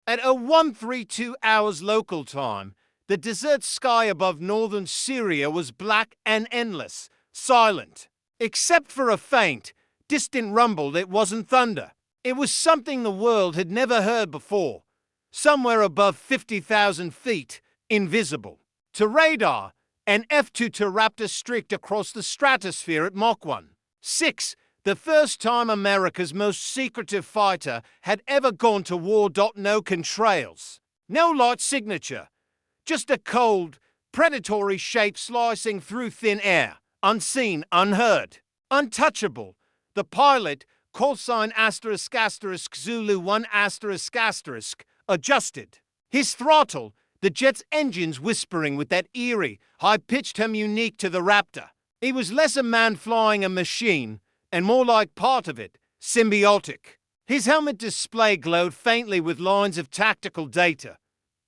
At 0132 hours local time, the desert sky above northern Syria was black and endless, silent. Except for a faint, distant rumble that wasn't thunder. It was something the world had never heard before. Somewhere above 50,000 feet, invisible. To radar, an F-22 Raptor streaked across the stratosphere at Mach 1.6, the first time America's most secretive fighter had ever gone to war. No contrails, no light signature, just a cold, predatory shape slicing through thin air, unseen, unheard, untouchable. The pilot, Callsign Zulu 1 adjusted his throttle, the jet's engines whispering with that eerie, high-pitched hum unique to the Raptor. He was less a man flying a machine, and more like part of it, symbiotic. His helmet display glowed faintly with lines of tactical data,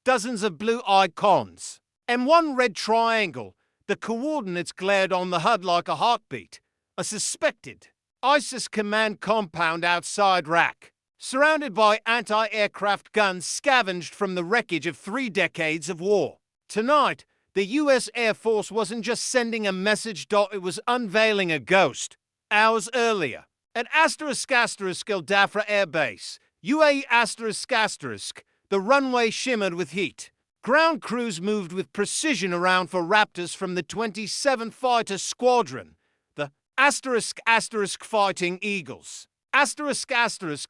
dozens of blue icons, and one red triangle. The coordinates glared on the HUD like a heartbeat. A suspected ISIS command compound outside Raqqa, surrounded by anti-aircraft guns scavenged from the wreckage of 3 decades of war. Tonight, the US Air Force wasn't just sending a message. It was unveiling a ghost. Hours earlier, at Dhafra Air Base, UAE the runway shimmered with heat. Ground crews moved with precision around for Raptors from the 27th Fighter Squadron, the Fighting Eagles.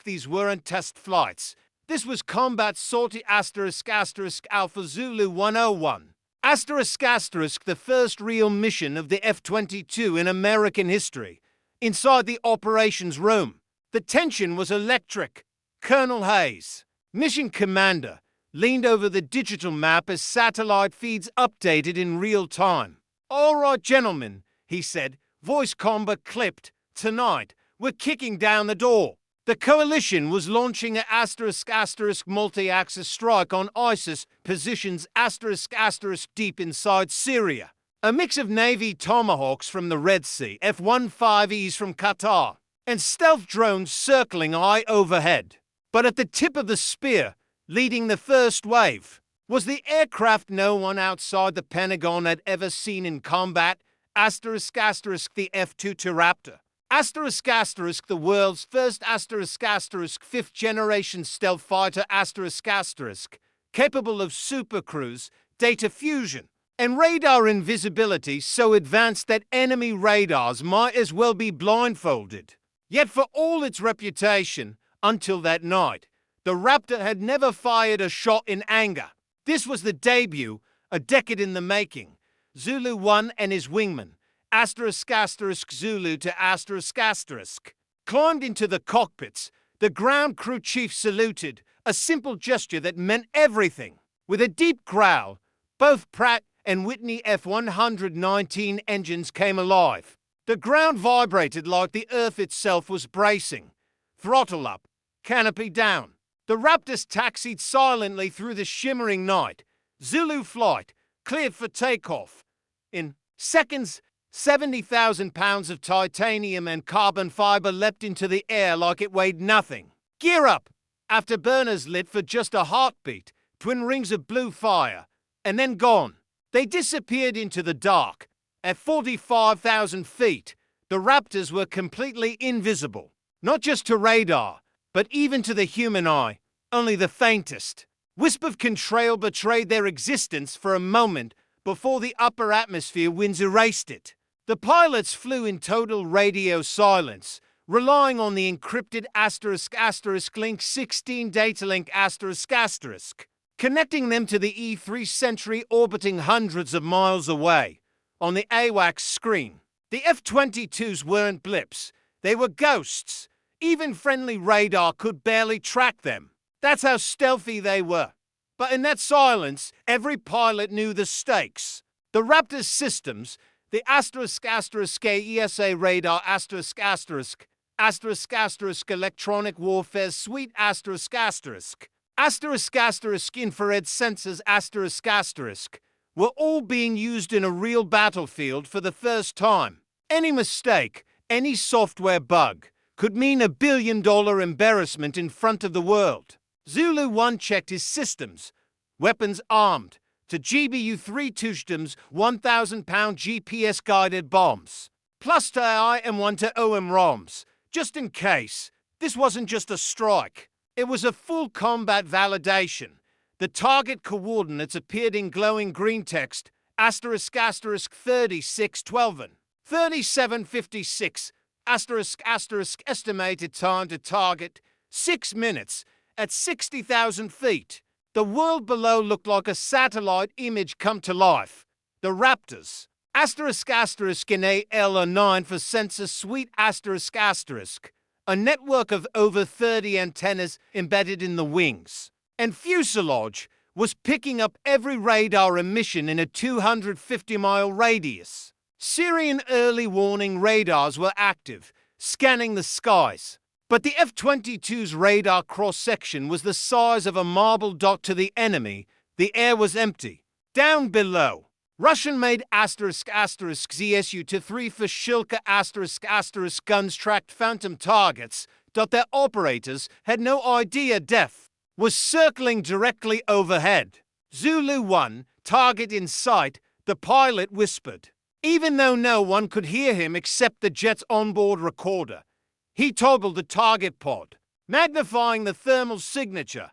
These weren't test flights. This was combat sortie Alpha Zulu 101. The first real mission of the F-22 in American history. Inside the operations room, the tension was electric. Colonel Hayes, mission commander, leaned over the digital map as satellite feeds updated in real time. "All right, gentlemen," he said, voice combat clipped. "Tonight, we're kicking down the door." The coalition was launching a multi-axis strike on ISIS positions deep inside Syria. A mix of Navy Tomahawks from the Red Sea, F-15Es from Qatar, and stealth drones circling high overhead. But at the tip of the spear, leading the first wave, was the aircraft no one outside the Pentagon had ever seen in combat, the F-22 Raptor. The world's first fifth-generation stealth fighter capable of supercruise, data fusion, and radar invisibility so advanced that enemy radars might as well be blindfolded. Yet for all its reputation, until that night, the Raptor had never fired a shot in anger. This was the debut, a decade in the making. Zulu 1 and his wingman, Zulu to climbed into the cockpits. The ground crew chief saluted, a simple gesture that meant everything. With a deep growl, both Pratt and Whitney F-119 engines came alive. The ground vibrated like the Earth itself was bracing. Throttle up, canopy down. The Raptors taxied silently through the shimmering night. Zulu flight, cleared for takeoff. In seconds, 70,000 pounds of titanium and carbon fiber leapt into the air like it weighed nothing. Gear up! Afterburners lit for just a heartbeat, twin rings of blue fire, and then gone. They disappeared into the dark. At 45,000 feet, the Raptors were completely invisible. Not just to radar, but even to the human eye. Only the faintest wisp of contrail betrayed their existence for a moment before the upper atmosphere winds erased it. The pilots flew in total radio silence, relying on the encrypted Link 16 data link connecting them to the E3 Sentry orbiting hundreds of miles away. On the AWACS screen, the F-22s weren't blips, they were ghosts. Even friendly radar could barely track them. That's how stealthy they were. But in that silence, every pilot knew the stakes. The Raptor's systems, the ESA radar electronic warfare suite infrared sensors were all being used in a real battlefield for the first time. Any mistake, any software bug, could mean $1 billion embarrassment in front of the world. Zulu 1 checked his systems, weapons armed, to GBU-3 Tushdam's 1,000-pound GPS-guided bombs, plus to AI and 1 to OM ROMs, just in case. This wasn't just a strike. It was a full combat validation. The target coordinates appeared in glowing green text, asterisk asterisk 3612 and 3756, asterisk asterisk estimated time to target, 6 minutes, at 60,000 feet. The world below looked like a satellite image come to life. The Raptors, asterisk asterisk in AL9 for sensor suite asterisk asterisk, a network of over 30 antennas embedded in the wings, and fuselage was picking up every radar emission in a 250-mile radius. Syrian early warning radars were active, scanning the skies. But the F-22's radar cross-section was the size of a marble dot to the enemy. The air was empty. Down below, Russian-made asterisk asterisk ZSU-3 for Shilka asterisk asterisk guns tracked phantom targets that their operators had no idea Def was circling directly overhead. Zulu 1, target in sight, the pilot whispered, even though no one could hear him except the jet's onboard recorder. He toggled the target pod, magnifying the thermal signature.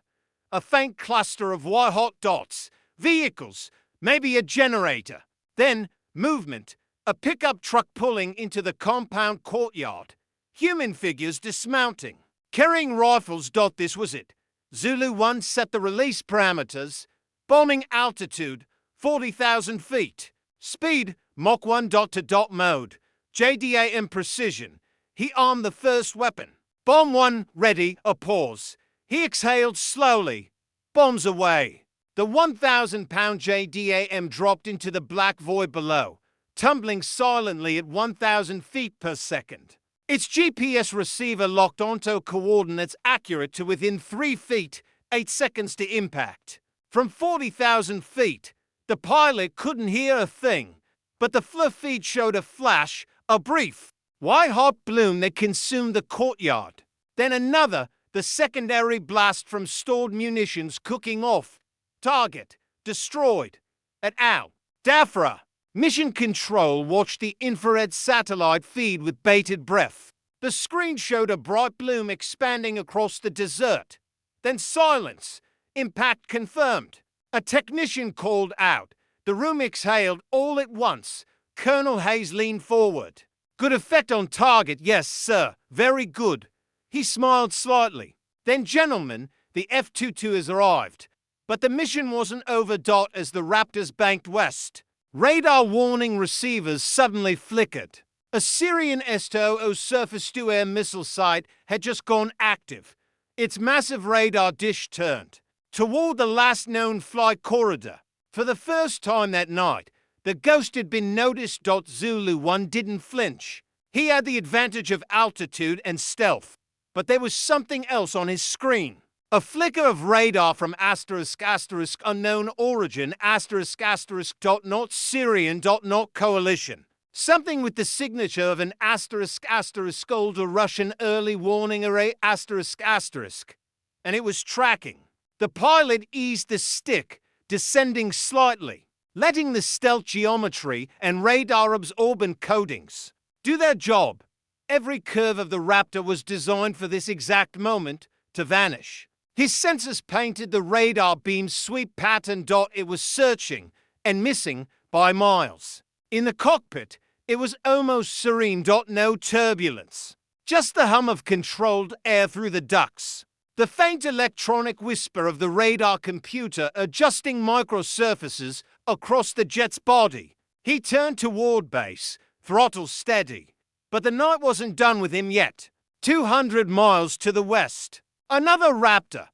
A faint cluster of white-hot dots, vehicles, maybe a generator. Then, movement, a pickup truck pulling into the compound courtyard. Human figures dismounting, carrying rifles. This was it. Zulu 1 set the release parameters. Bombing altitude, 40,000 feet. Speed, Mach 1 to dot mode. JDAM precision. He armed the first weapon. Bomb 1 ready, a pause. He exhaled slowly. Bombs away. The 1,000-pound JDAM dropped into the black void below, tumbling silently at 1,000 feet per second. Its GPS receiver locked onto coordinates accurate to within 3 feet, 8 seconds to impact. From 40,000 feet, the pilot couldn't hear a thing, but the FLIR feed showed a flash, a brief, white-hot bloom that consumed the courtyard. Then another, the secondary blast from stored munitions cooking off. Target destroyed. At Al Dhafra. Mission Control watched the infrared satellite feed with bated breath. The screen showed a bright bloom expanding across the desert. Then silence. Impact confirmed. A technician called out. The room exhaled all at once. Colonel Hayes leaned forward. Good effect on target, yes, sir. Very good. He smiled slightly. Then, gentlemen, the F-22 has arrived. But the mission wasn't over. As the Raptors banked west, radar warning receivers suddenly flickered. A Syrian S-200 surface-to-air missile site had just gone active. Its massive radar dish turned toward the last known flight corridor. For the first time that night, the ghost had been noticed. Zulu 1 didn't flinch. He had the advantage of altitude and stealth. But there was something else on his screen. A flicker of radar from asterisk asterisk unknown origin asterisk asterisk not Syrian not coalition. Something with the signature of an asterisk asterisk older Russian early warning array asterisk asterisk. And it was tracking. The pilot eased the stick, descending slightly, letting the stealth geometry and radar absorbent coatings do their job. Every curve of the Raptor was designed for this exact moment to vanish. His sensors painted the radar beam's sweep pattern. It was searching and missing by miles. In the cockpit, it was almost serene. No turbulence. Just the hum of controlled air through the ducts. The faint electronic whisper of the radar computer adjusting microsurfaces across the jet's body. He turned toward base, throttle steady. But the night wasn't done with him yet. 200 miles to the west, another Raptor,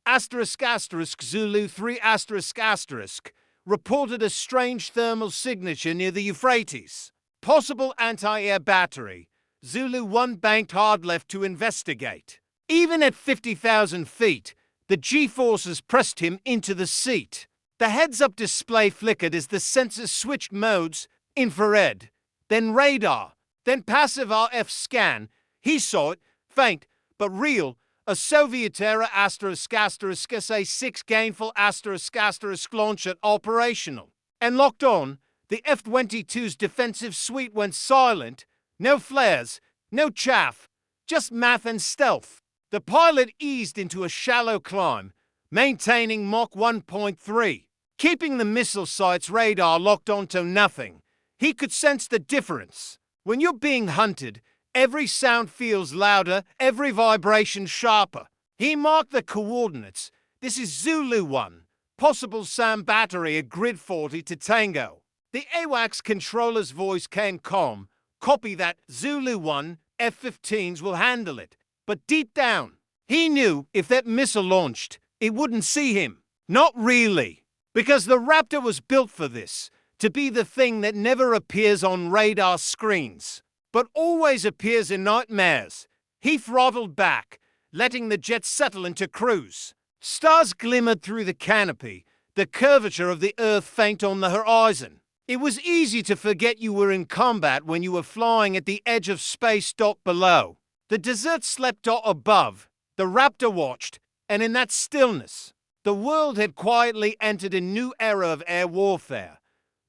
asterisk asterisk Zulu 3 asterisk asterisk, reported a strange thermal signature near the Euphrates. Possible anti-air battery. Zulu 1 banked hard left to investigate. Even at 50,000 feet, the G-forces pressed him into the seat. The heads-up display flickered as the sensors switched modes, infrared, then radar, then passive RF scan. He saw it, faint but real, a Soviet-era **********6 gainful ***** launcher operational. And locked on, the F-22's defensive suite went silent. No flares, no chaff, just math and stealth. The pilot eased into a shallow climb, maintaining Mach 1.3, keeping the missile site's radar locked onto nothing. He could sense the difference. When you're being hunted, every sound feels louder, every vibration sharper. He marked the coordinates. This is Zulu 1, possible SAM battery at grid 40 to Tango. The AWACS controller's voice came calm. Copy that, Zulu 1, F-15s will handle it. But deep down, he knew if that missile launched, it wouldn't see him. Not really. Because the Raptor was built for this, to be the thing that never appears on radar screens, but always appears in nightmares. He throttled back, letting the jet settle into cruise. Stars glimmered through the canopy, the curvature of the Earth faint on the horizon. It was easy to forget you were in combat when you were flying at the edge of space. Below. The desert slept above. The Raptor watched, and in that stillness, the world had quietly entered a new era of air warfare.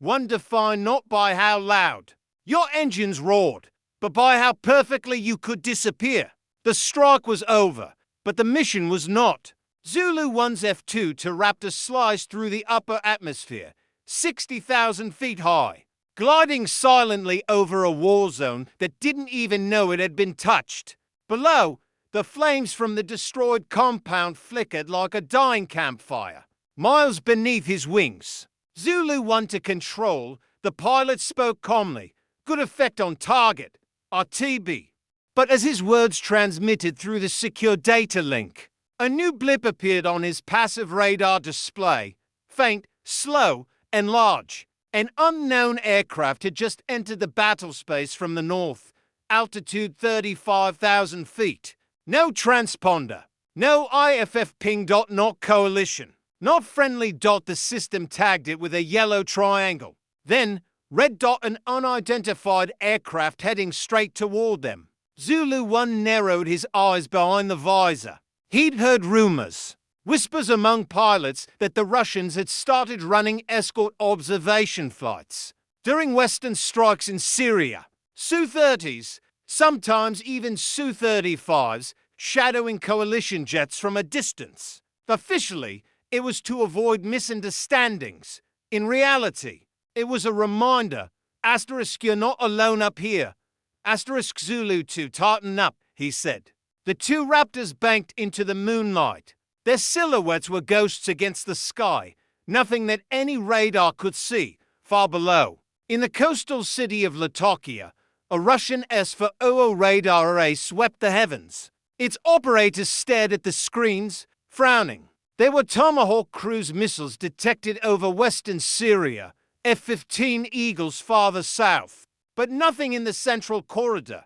One defined not by how loud your engines roared, but by how perfectly you could disappear. The strike was over, but the mission was not. Zulu 1's F-2 to Raptor sliced through the upper atmosphere, 60,000 feet high, gliding silently over a war zone that didn't even know it had been touched. Below, the flames from the destroyed compound flickered like a dying campfire. Miles beneath his wings, Zulu 1 to control, the pilot spoke calmly. Good effect on target, RTB. But as his words transmitted through the secure data link, a new blip appeared on his passive radar display. Faint, slow, and large. An unknown aircraft had just entered the battle space from the north, altitude 35,000 feet. No transponder, no IFF ping. Not coalition, not friendly. The system tagged it with a yellow triangle. Then, red dot, an unidentified aircraft heading straight toward them. Zulu 1 narrowed his eyes behind the visor. He'd heard rumors, whispers among pilots, that the Russians had started running escort observation flights during Western strikes in Syria. Su-30s, sometimes even Su-35s, shadowing coalition jets from a distance. Officially, it was to avoid misunderstandings. In reality, it was a reminder. * you're not alone up here. * Zulu 2, tighten up, he said. The two Raptors banked into the moonlight. Their silhouettes were ghosts against the sky, nothing that any radar could see. Far below, in the coastal city of Latakia, a Russian S-400 radar array swept the heavens. Its operators stared at the screens, frowning. There were Tomahawk cruise missiles detected over western Syria, F-15 Eagles farther south, but nothing in the central corridor.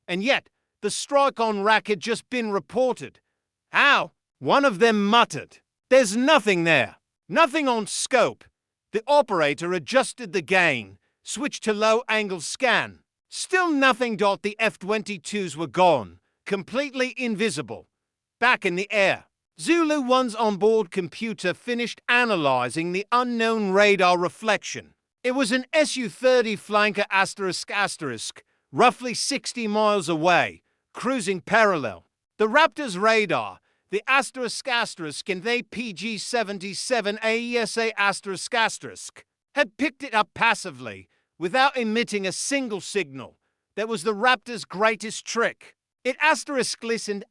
And yet, the strike on Raqqa had just been reported. How? One of them muttered. There's nothing there. Nothing on scope. The operator adjusted the gain, switched to low-angle scan. Still nothing. The F-22s were gone, completely invisible. Back in the air. Zulu 1's onboard computer finished analyzing the unknown radar reflection. It was an Su-30 flanker ***, roughly 60 miles away, cruising parallel. The Raptor's radar, the ***, and they PG-77 AESA ***, had picked it up passively, without emitting a single signal. That was the Raptor's greatest trick. It listened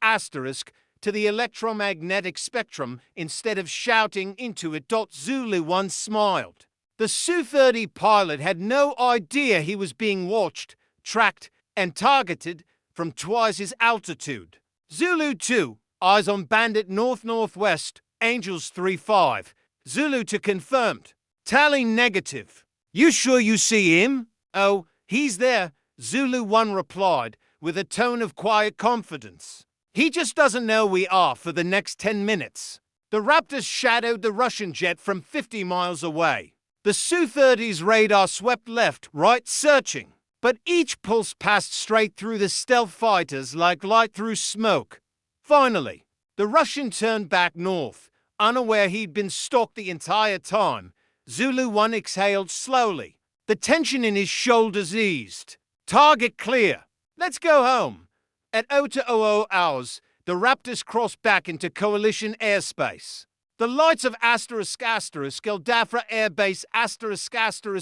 to the electromagnetic spectrum instead of shouting into it. Zulu 1 smiled. The Su-30 pilot had no idea he was being watched, tracked, and targeted from twice his altitude. Zulu 2, eyes on bandit north-northwest, Angels 3-5. Zulu 2 confirmed. Tally negative. You sure you see him? Oh, he's there, Zulu 1 replied, with a tone of quiet confidence. He just doesn't know we are for the next 10 minutes. The Raptors shadowed the Russian jet from 50 miles away. The Su-30's radar swept left, right, searching. But each pulse passed straight through the stealth fighters like light through smoke. Finally, The Russian turned back north, unaware he'd been stalked the entire time. Zulu 1 exhaled slowly. The tension in his shoulders eased. Target clear. Let's go home. At 0200 hours, the Raptors crossed back into coalition airspace. The lights of *** Dhafra Air Base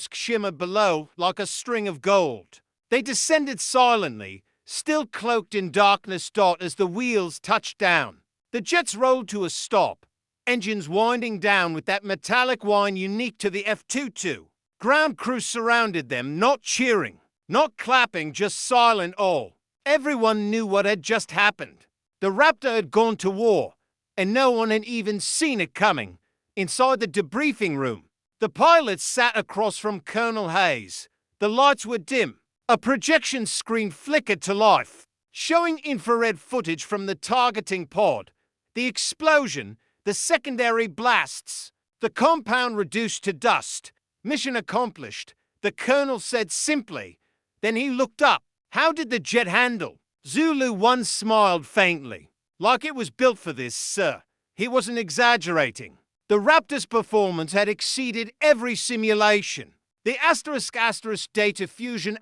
*** shimmered below like a string of gold. They descended silently, still cloaked in darkness. As the wheels touched down, the jets rolled to a stop, engines winding down with that metallic whine unique to the F-22. Ground crew surrounded them, not cheering, not clapping, just silent awe. Everyone knew what had just happened. The Raptor had gone to war, and no one had even seen it coming. Inside the debriefing room, the pilots sat across from Colonel Hayes. The lights were dim. A projection screen flickered to life, showing infrared footage from the targeting pod. The explosion, the secondary blasts, the compound reduced to dust. Mission accomplished, the colonel said simply. Then he looked up. How did the jet handle? Zulu 1 smiled faintly. Like it was built for this, sir. He wasn't exaggerating. The Raptor's performance had exceeded every simulation. The *** data fusion ***,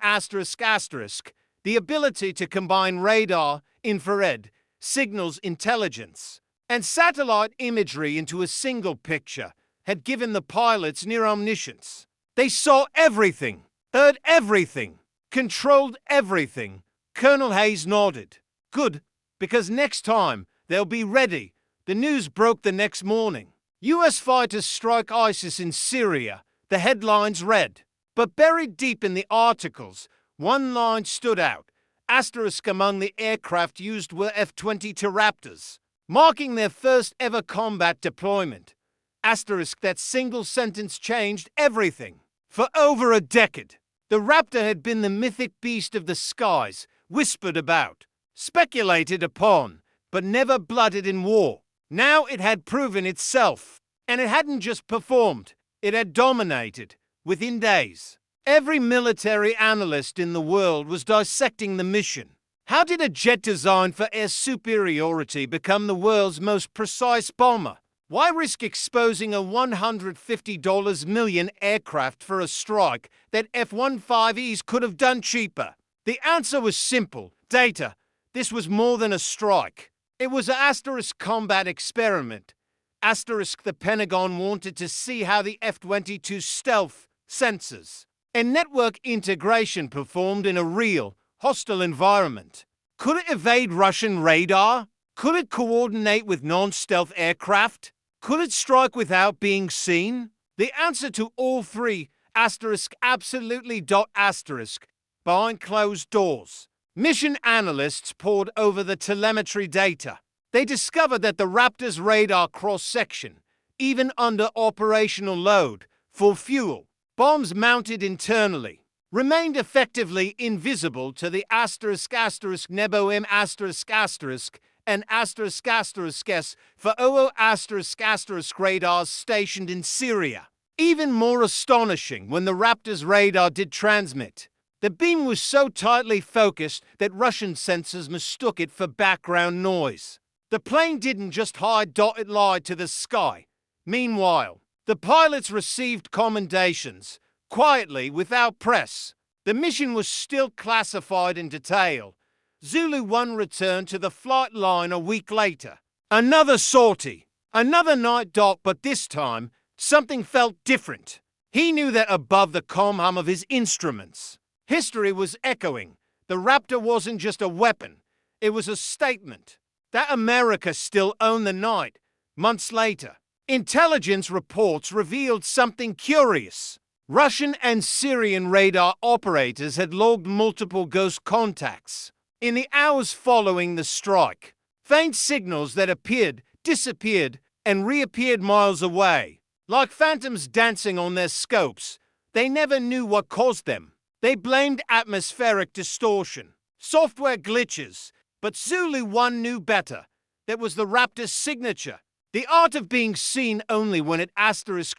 the ability to combine radar, infrared, signals, intelligence, and satellite imagery into a single picture had given the pilots near omniscience. They saw everything, heard everything, controlled everything. Colonel Hayes nodded. Good, because next time they'll be ready. The news broke the next morning. US fighters strike ISIS in Syria. The headlines read. But buried deep in the articles, one line stood out. * among the aircraft used were F-22 Raptors, marking their first ever combat deployment. * That single sentence changed everything. For over a decade, the Raptor had been the mythic beast of the skies, whispered about, speculated upon, but never blooded in war. Now it had proven itself. And it hadn't just performed, it had dominated. Within days, every military analyst in the world was dissecting the mission. How did a jet designed for air superiority become the world's most precise bomber? Why risk exposing a $150 million aircraft for a strike that F-15Es could have done cheaper? The answer was simple. Data. This was more than a strike. It was an * combat experiment. * the Pentagon wanted to see how the F-22 stealth, sensors, and network integration performed in a real, hostile environment. Could it evade Russian radar? Could it coordinate with non-stealth aircraft? Could it strike without being seen? The answer to all three, **, absolutely. *, behind closed doors. Mission analysts pored over the telemetry data. They discovered that the Raptor's radar cross-section, even under operational load, for fuel, bombs mounted internally, remained effectively invisible to the **, Neboim **, and **, for OO **, radars stationed in Syria. Even more astonishing, when the Raptor's radar did transmit, the beam was so tightly focused that Russian sensors mistook it for background noise. The plane didn't just it lied to the sky. Meanwhile, the pilots received commendations, quietly, without press. The mission was still classified in detail. Zulu 1 returned to the flight line a week later. Another sortie, another night. But this time, something felt different. He knew that above the calm hum of his instruments, history was echoing. The Raptor wasn't just a weapon, it was a statement. That America still owned the night. Months later, intelligence reports revealed something curious. Russian and Syrian radar operators had logged multiple ghost contacts. In the hours following the strike, faint signals that appeared, disappeared, and reappeared miles away. Like phantoms dancing on their scopes, they never knew what caused them. They blamed atmospheric distortion, software glitches, but Zulu 1 knew better. That was the Raptor's signature. The art of being seen only when it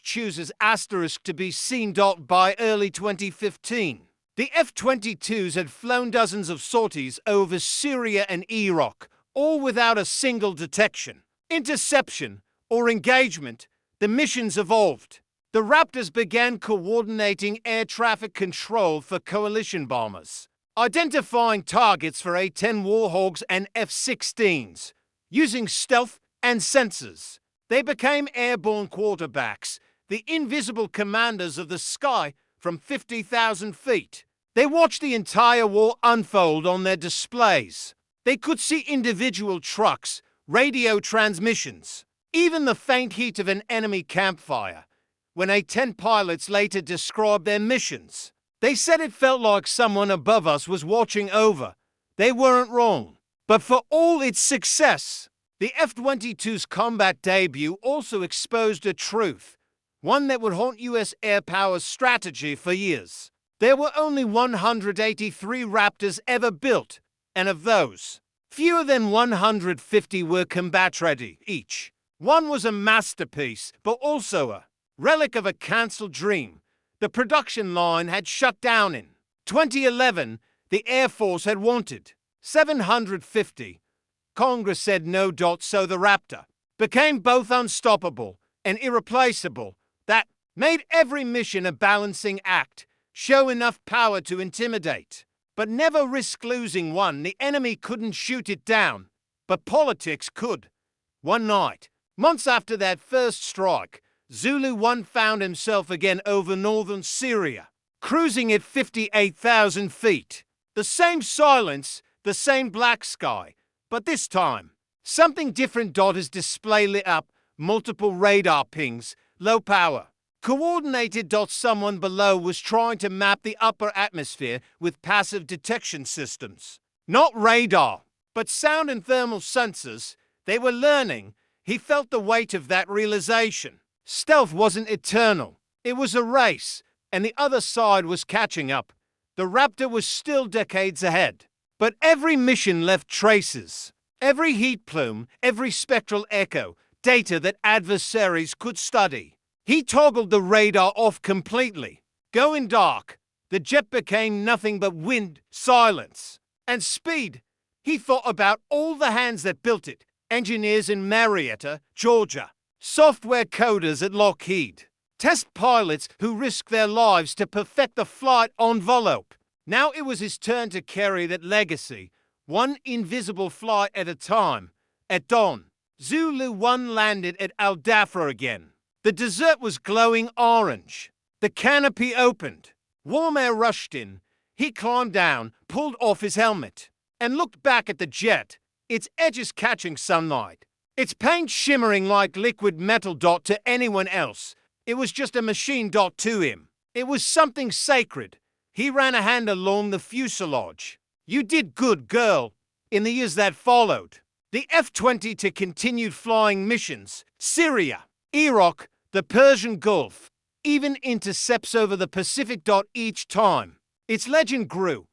chooses to be seen. By early 2015, the F-22s had flown dozens of sorties over Syria and Iraq, all without a single detection. interception, or engagement, the missions evolved. The Raptors began coordinating air traffic control for coalition bombers, identifying targets for A-10 Warhogs and F-16s, using stealth and sensors. They became airborne quarterbacks, the invisible commanders of the sky from 50,000 feet. They watched the entire war unfold on their displays. They could see individual trucks, radio transmissions, even the faint heat of an enemy campfire. When A-10 pilots later described their missions, they said it felt like someone above us was watching over. They weren't wrong. But for all its success, the F-22's combat debut also exposed a truth, one that would haunt US air power's strategy for years. There were only 183 Raptors ever built, and of those, fewer than 150 were combat-ready each. One was a masterpiece, but also a relic of a cancelled dream. The production line had shut down in 2011. The Air Force had wanted 750. Congress said no. So the Raptor became both unstoppable and irreplaceable. That made every mission a balancing act, show enough power to intimidate, but never risk losing one. The enemy couldn't shoot it down, but politics could. One night, months after that first strike, Zulu 1 found himself again over northern Syria, cruising at 58,000 feet. The same silence, the same black sky, but this time, something different. His display lit up, multiple radar pings, low power, coordinated. Someone below was trying to map the upper atmosphere with passive detection systems. Not radar, but sound and thermal sensors. They were learning. He felt the weight of that realization. Stealth wasn't eternal. It was a race, and the other side was catching up. The Raptor was still decades ahead. But every mission left traces. Every heat plume, every spectral echo, data that adversaries could study. He toggled the radar off completely. Going dark, the jet became nothing but wind, silence, and speed. He thought about all the hands that built it. Engineers in Marietta, Georgia. Software coders at Lockheed. Test pilots who risked their lives to perfect the flight envelope. Now it was his turn to carry that legacy, one invisible flight at a time. At dawn, Zulu 1 landed at Al Dhafra again. The desert was glowing orange. The canopy opened. Warm air rushed in. He climbed down, pulled off his helmet, and looked back at the jet, its edges catching sunlight, its paint shimmering like liquid metal. To anyone else, it was just a machine. To him, it was something sacred. He ran a hand along the fuselage. You did good, girl. In the years that followed, the F-22 continued flying missions, Syria, Iraq, the Persian Gulf, even intercepts over the Pacific. Each time, its legend grew.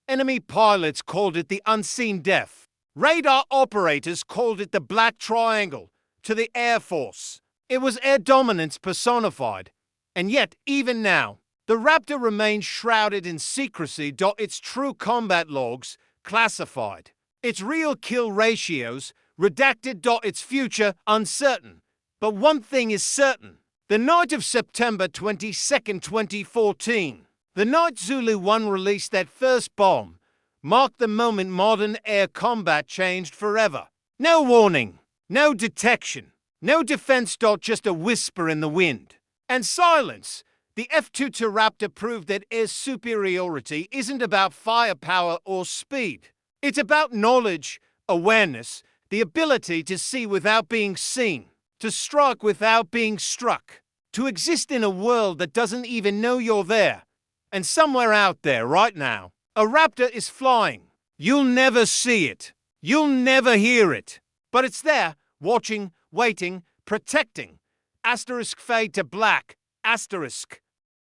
Enemy pilots called it the unseen death. Radar operators called it the Black Triangle. To the Air Force, it was air dominance personified. And yet, even now, the Raptor remains shrouded in secrecy. Its true combat logs classified. Its real kill ratios redacted. Its future uncertain. But one thing is certain. The night of September 22nd, 2014, the night Zulu 1 released that first bomb, marked the moment modern air combat changed forever. No warning, no detection, no defense. Just a whisper in the wind. And silence. The F-22 Raptor proved that air superiority isn't about firepower or speed. It's about knowledge, awareness, the ability to see without being seen, to strike without being struck, to exist in a world that doesn't even know you're there. And somewhere out there right now, a Raptor is flying. You'll never see it. You'll never hear it. But it's there, watching, waiting, protecting. Asterisk fade to black. Asterisk.